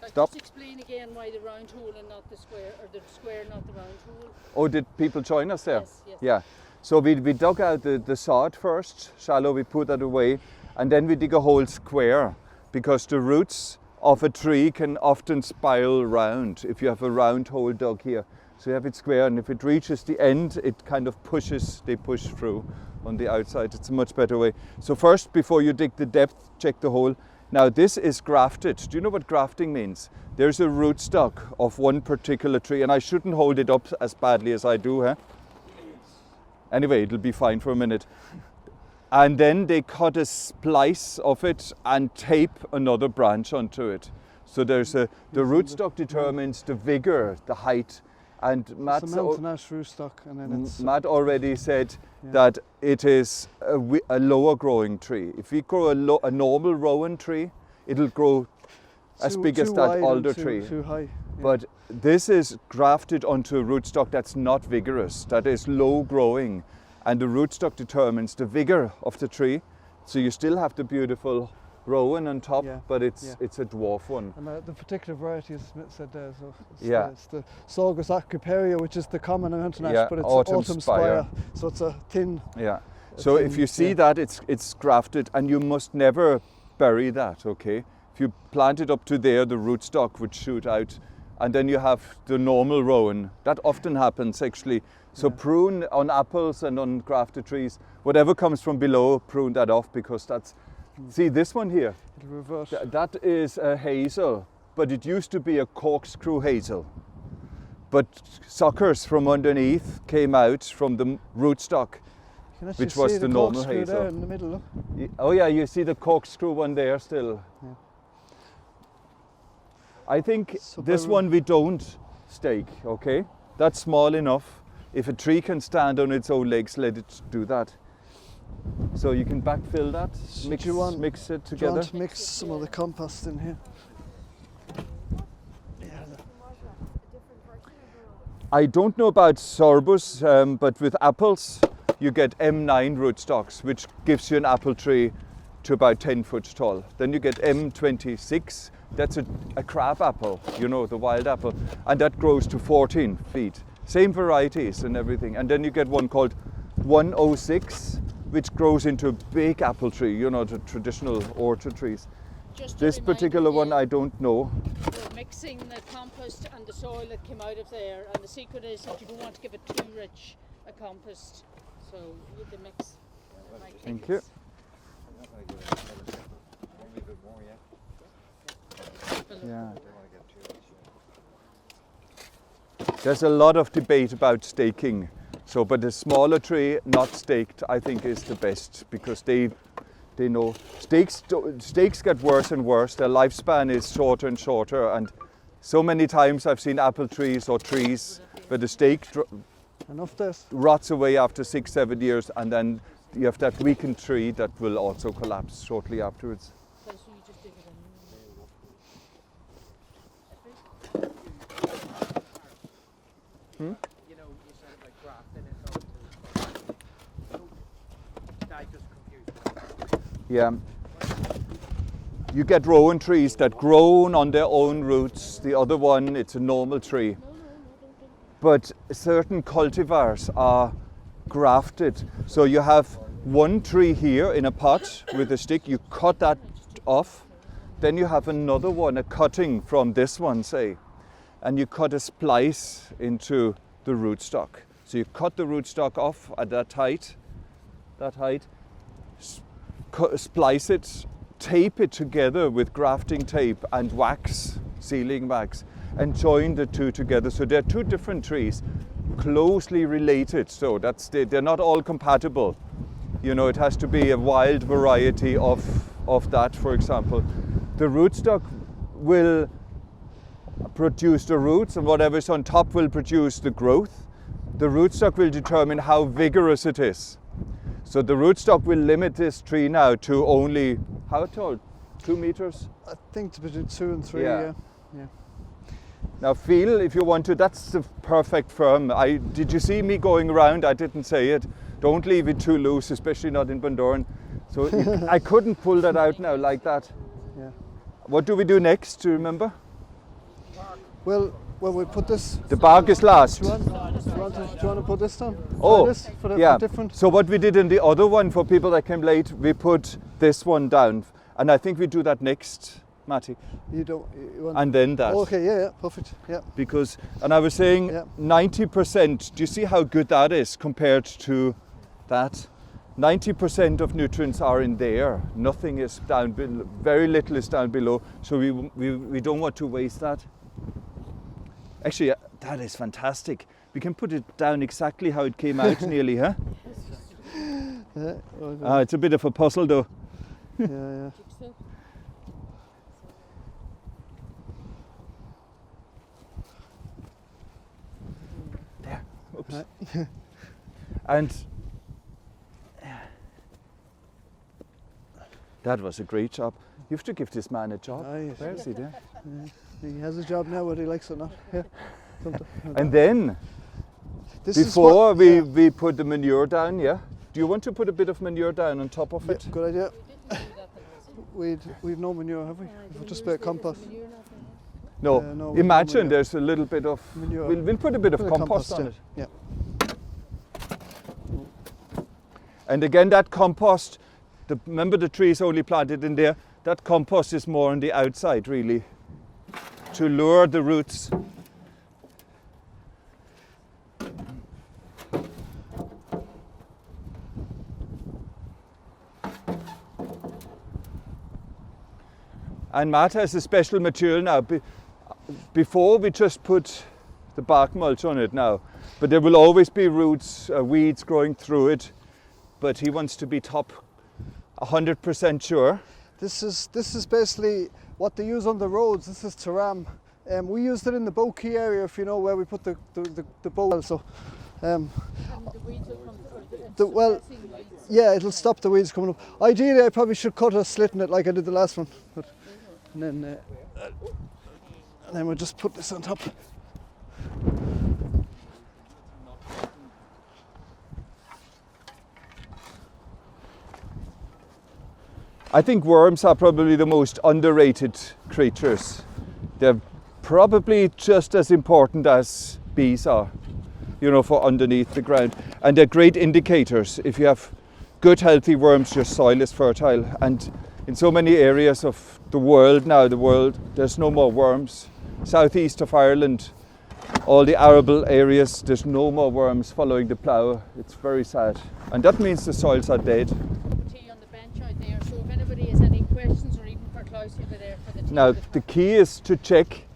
Stop. Just explain again why the round hole and not the square, or the square, not the round hole. Oh, did people join us there? Yes, yes. Yeah. So we dug out the sod first, shallow, we put that away, and then we dig a hole square, because the roots of a tree can often spiral round if you have a round hole dug here. So you have it square, and if it reaches the end, it kind of they push through on the outside. It's a much better way. So first, before you dig the depth, check the hole. Now this is grafted. Do you know what grafting means? There's a rootstock of one particular tree, and I shouldn't hold it up as badly as I do, huh? Anyway, it'll be fine for a minute. And then they cut a splice of it and tape another branch onto it. So there's the rootstock determines the vigor, the height. And It's a mountain ash rootstock, and then it's Matt already said that it is a lower growing tree. If we grow a normal rowan tree, it'll grow as big as that alder tree. Too high. Yeah. But this is grafted onto a rootstock that's not vigorous, that is low growing. And the rootstock determines the vigor of the tree. So you still have the beautiful rowan on top, but it's a dwarf one. And the particular variety, as Smith said there, so it's the Saugus acriparia, which is the common mountain ash, but it's autumn spire. So it's a thin. Yeah. So if you see that, it's grafted, and you must never bury that, okay? If you plant it up to there, the rootstock would shoot out, and then you have the normal rowan. That often happens, actually. So prune on apples and on grafted trees. Whatever comes from below, prune that off, because that's... See this one here? It'll revert. That is a hazel, but it used to be a corkscrew hazel. But suckers from underneath came out from the rootstock, which was the normal hazel. There in the middle, look. Oh yeah, you see the corkscrew one there still. Yeah. I think this one we don't stake, okay? That's small enough. If a tree can stand on its own legs, let it do that. So you can backfill that, mix it together. Do you want to mix some of the compost in here? I don't know about sorbus, but with apples you get M9 rootstocks, which gives you an apple tree to about 10 foot tall. Then you get M26, that's a crab apple, you know, the wild apple, and that grows to 14 feet. Same varieties and everything. And then you get one called 106, which grows into a big apple tree, you know, the traditional orchard trees. Just to This remind particular you, one I don't know. we're mixing the compost and the soil that came out of there, and the secret is that you don't want to give it too rich a compost. So with the mix. Thank you. I'm not going to give it another step. Won't leave it more yet. Yeah. I don't want to get too much. There's a lot of debate about staking. So, but a smaller tree not staked, I think, is the best, because they know stakes get worse and worse. Their lifespan is shorter and shorter, and so many times I've seen apple trees or trees where the stake Enough this. rots away after 6-7 years, and then you have that weakened tree that will also collapse shortly afterwards. So you just dig it in. You know, you said like grafting and so I just confused. Yeah. You get rowan trees that grow on their own roots. The other one, it's a normal tree. But certain cultivars are grafted. So you have one tree here in a pot with a stick, you cut that off. Then you have another one, a cutting from this one, say, and you cut a splice into the rootstock. So you cut the rootstock off at that height, splice it, tape it together with grafting tape and wax, sealing wax, and join the two together. So they're two different trees, closely related. So they're not all compatible. You know, it has to be a wild variety of that, for example. The rootstock will produce the roots, and whatever's on top will produce the growth. The rootstock will determine how vigorous it is. So the rootstock will limit this tree now to only, how tall? 2 meters? I think it's between 2 and 3. Yeah. Yeah. Now feel, if you want to, that's the perfect firm. Did you see me going around? I didn't say it. Don't leave it too loose, especially not in Bundoran. So I couldn't pull that out now like that. Yeah. What do we do next, do you remember? Well, when we put this, The bark is last. do you want to put this down? Oh, this for the yeah. different. So what we did in the other one, for people that came late, we put this one down. And I think we do that next, Matty. You don't. You want, And then that. okay. Yeah. Perfect. Yeah. Because, and I was saying, Yeah. 90%, do you see how good that is compared to that? 90% of nutrients are in there. Nothing is down below, very little is down below. So we don't want to waste that. Actually, that is fantastic. We can put it down exactly how it came out nearly, huh? Yeah. Okay. It's a bit of a puzzle though. Yeah. There, oops. Right. And that was a great job. You have to give this man a job. Aye, yes. Where is he there? He has a job now, whether he likes it or not. Yeah. And then, This is before what- we, yeah. we put the manure down, yeah? Do you want to put a bit of manure down on top of Yeah, it? good idea. We didn't do that then, We've no manure, have we? We've just a bit of compost. No, no, we imagine don't. there's a little bit of, Manure. we'll put a bit of Bit compost on it. Yeah. And again, that compost, remember the trees only planted in there? That compost is more on the outside, really, to lure the roots. And Matt has a special material now. Before we just put the bark mulch on it now, but there will always be roots, weeds growing through it. But he wants to be top 100% sure. This is basically what they use on the roads. This is Taram. We used it in the Bokey area, if you know, where we put the bow. So, And the weeds will come through. well, yeah, it'll stop the weeds coming up. Ideally, I probably should cut a slit in it like I did the last one. But, and then we'll just put this on top. I think worms are probably the most underrated creatures. They're probably just as important as bees are, you know, for underneath the ground. And they're great indicators. If you have good healthy worms, your soil is fertile. And in so many areas of the world now, there's no more worms. Southeast of Ireland, all the arable areas, there's no more worms following the plough. It's very sad. And that means the soils are dead. Tea on the bench out there, so if anybody has any questions or even for Klaus over there for the tea. Now, the key is to check.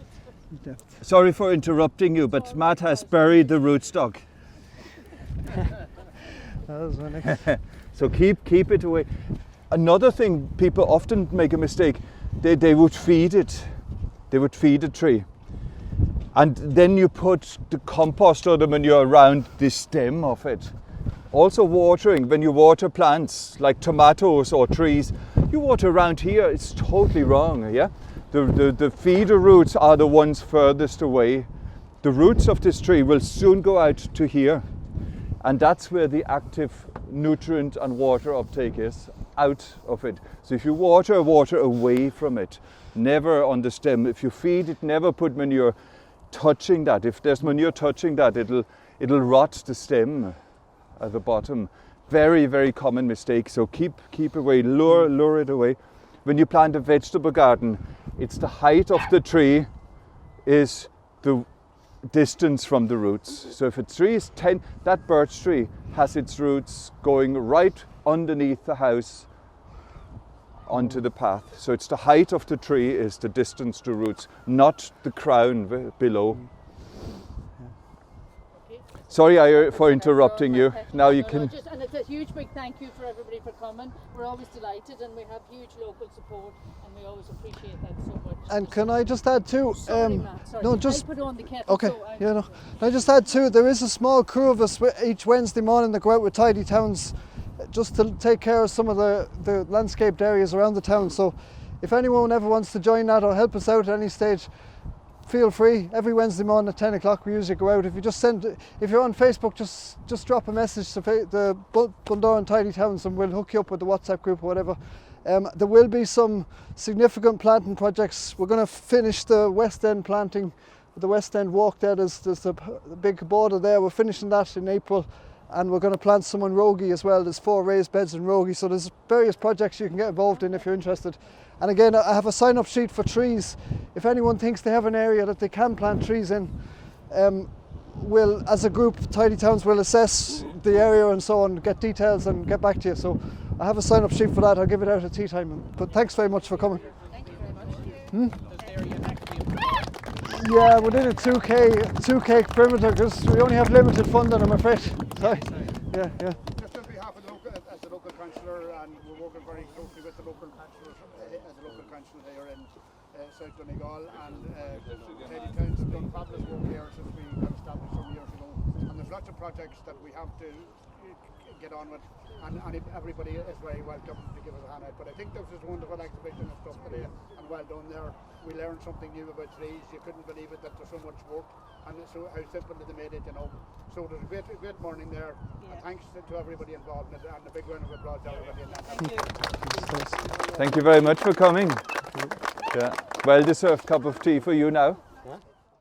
Sorry for interrupting you, but Matt has buried the rootstock. That was my next. So keep it away. Another thing, people often make a mistake. They would feed it. They would feed a tree. And then you put the compost or the manure around the stem of it. Also watering, when you water plants like tomatoes or trees, you water around here, it's totally wrong, yeah? The feeder roots are the ones furthest away. The roots of this tree will soon go out to here. And that's where the active nutrient and water uptake is, out of it. So if you water away from it, never on the stem. If you feed it, never put manure touching that. If there's manure touching that, it'll rot the stem at the bottom. Very, very common mistake. So keep away, lure it away. When you plant a vegetable garden, it's the height of the tree is the distance from the roots. So if a tree is 10, that birch tree has its roots going right underneath the house onto the path. So it's the height of the tree is the distance to roots, not the crown below. Sorry for interrupting you. Now you can. And it's a huge big thank you for everybody for coming. We're always delighted, and we have huge local support, and we always appreciate that so much. And can I just add too? Sorry, Matt, sorry. No, just I'll put on the kettle. okay. So Yeah, no. Can I just add too? There is a small crew of us each Wednesday morning that go out with Tidy Towns, just to take care of some of the landscaped areas around the town. So, if anyone ever wants to join that or help us out at any stage, feel free. Every Wednesday morning at 10 o'clock we usually go out. If you're on Facebook, just drop a message to the Bundoran Tidy Towns and we'll hook you up with the WhatsApp group or whatever. There will be some significant planting projects. We're going to finish the West End planting, the West End walk there. There's the big border there. We're finishing that in April, and we're going to plant some on Rogie as well. There's 4 raised beds in Rogie, so there's various projects you can get involved in if you're interested. And again, I have a sign-up sheet for trees. If anyone thinks they have an area that they can plant trees in, we'll, as a group, Tidy Towns will assess the area and so on, get details and get back to you. So I have a sign-up sheet for that. I'll give it out at tea time. But thanks very much for coming. thank you very much. Yeah, within a 2K perimeter, because we only have limited funding, I'm afraid. Sorry. Yeah. Just on behalf of as a local councillor, and we're working very closely with the local councillors as a local councillor here in South Donegal, and Tidy Towns have done fabulous work here since we got established some years ago. And there's lots of projects that we have to get on with, and everybody is very welcome to give us a hand out. But I think this is a wonderful exhibition and stuff today, and well done there. We learned something new about trees. You couldn't believe it that there's so much work, and so how simple they made it, you know. So there's a great morning there. Yeah. And thanks to everybody involved in it, and a big round of applause to everybody in that. Thank you very much for coming. Yeah. Well deserved cup of tea for you now.